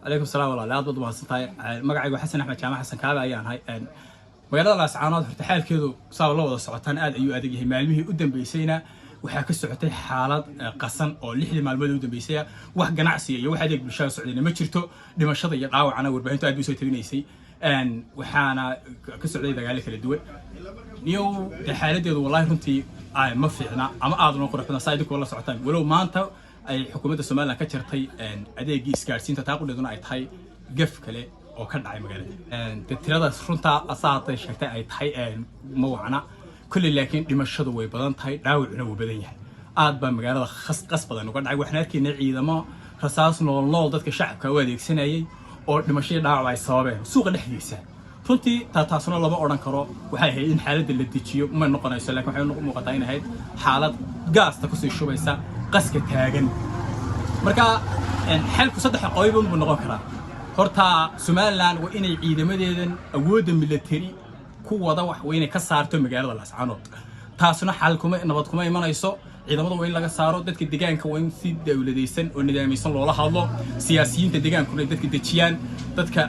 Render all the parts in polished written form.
عليكم السلام والله لا ضد واسطاي magacaygu xasan axmed jaamac xasan kaabe ayaan ahay magaalada laascaanood horta xaalkeedu saab la wada socotaan aad ayuu adag yahay maalmihii u dambeysayna waxa ka socotay xaalad qasan oo 6 maalmood u dambeysay wax ganacsi iyo wax adeeg bulshada socdayna ma jirto dhimashada iyo dhaawacana warbaahintu aad u soo tabinaysay waxaana ka socday dagaal kala duwan iyo xaaladeedu wallahi runtii ma fiicna ama aad loo qorxoon saayidku la socotaan walow maanta ay xukuumadda Soomaaliland ka jirtay adeegii isgaarsiinta taaqudheeduna ay tahay gaf kale oo ka dhacay magaalada tirada runta asaatay sheegtay ay tahay ma wacna kulli laakiin dhimashadu way badan tahay dhaawacuna wuu badan yahay aad baa magaalada qas badan uga dhacay waxna arkeenay ciidamo rasaas nool dadka shacabka u adeegsanayay oo dhimashada dhaawac ay sababeen suuqa dhexdiisa runtii taasuna lama oran karo waxay ahayd in xaaladda la dejiyo ma noqonayso laakiin waxay muuqataa in ahayd xaalad gaasta ku soo shubaysa qaska taagan marka xalku saddex qoyb buu noqon karaa horta Soomaaliland waa inay ciidamadeedan awoodda military ku wada wax weyn ka saarto magaalada Laascaanood taasuna xal kuma nabad kuma imanayso ciidamada waa in laga saaro dadka deegaanka waa in si dawladaysan oo nidaamiysan loola hadlo siyaasiyiinta deegaanka ay dadka dejiyaan dadka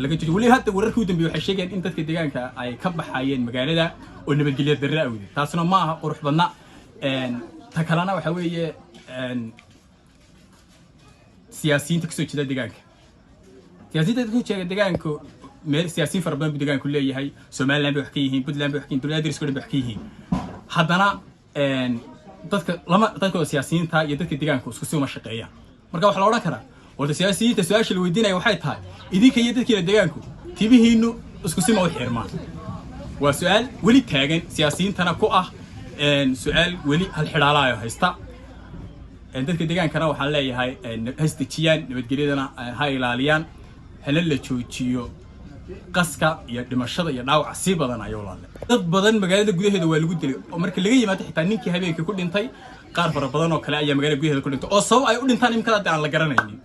laga joojiyo wali hadda wararkii u dambeeyay waxay sheegeen in dadka deegaanka ay ka baxayeen magaalada oo nabadgelyo darro awgeed taasuna ma aha qurux badna ta kalena waxa weeye siyaasiyiinta kasoo jeeda deegaanka siyaasiyiinta kasoo jeeda deegaanka meel siyaasiyiin fara badan deegaanku leeyahay Soomaaliland wax ka yihiin Puntland wax ka yihiin dowladda isku wax ka yihiin haddana dadka siyaasiyiinta iyo dadka deegaanka isku soo shaqeeyaan marka waxa la oran karaa wada siyaasiyiinta su'aasha la weydiinayo waxay tahay idinka iyo dadka deegaanku tibihiinu isku sima u xirmaan waa su'aal wali taagan siyaasiyiintana ku ah su'aal wali hal xidhaalayo haysta dadka deegaankana waxa leeyahay haystijiyaan nabadgelyadana ha ilaaliyaan hal la joojiyo qaska iyo dhimashada iyo dhaawac si badan ayo walaal dad badan magaalada gudaheeda waa lagu dilay oo marka laga yimaado xitaa ninkii habeenkii ku dhintay qaar fara badan oo kale ayaa magaalada gudaheeda ku dhintay oo sabab ay u dhintaan imka aan la garanaynin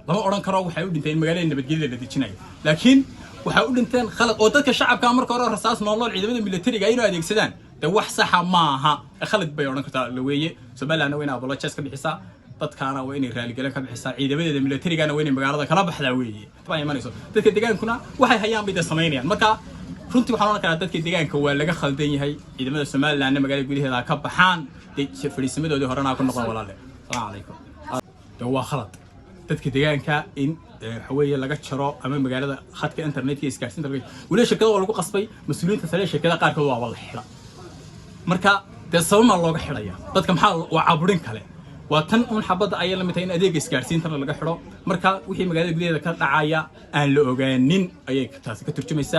lama oran karo waxay u dhinteen magaalada nabadgelyada la dejinayo laakiin waxay u dhinteen khalad oo dadka shacabka marka hore rasaas nool ciidamada militariga ay inoo adeegsadaan wax sax ma aha khalad bay oran kartaa la weeye Soomaaliland waa in apologize ka bixisaa dadkaana waa inay raali galan ka bixisaa ciidamada militariga waa inay magaalada kala baxdaa weeye tabaan imanayso dadka deegaankuna waxay hayaan bay sameynayaan marka runtii waxaan oran karaa dadka deegaanka waa laga khaldan yahay ciidamada Soomaaliland magaalada gudaheeda ka baxaan fariisimadoodii horena ku noqon walaal salaamu calaykum waa khalad dadka deegaanka in xaweeye laga jaro ama magaalada khadka internetka isgaarsiinta wali shirkado lagu qasbay mas'uuliyiinta sare shirkadaha qaar kood waa wada xira marka sabab looga xiraya dadka maxaa waa caburin kale waa tan un xabada ay la mid tahay in adeeg isgaarsiinta laga xiro marka wixii magaalada gudaheeda ka dhacaya aan la ogaanin ayay taasi ka turjumaysaa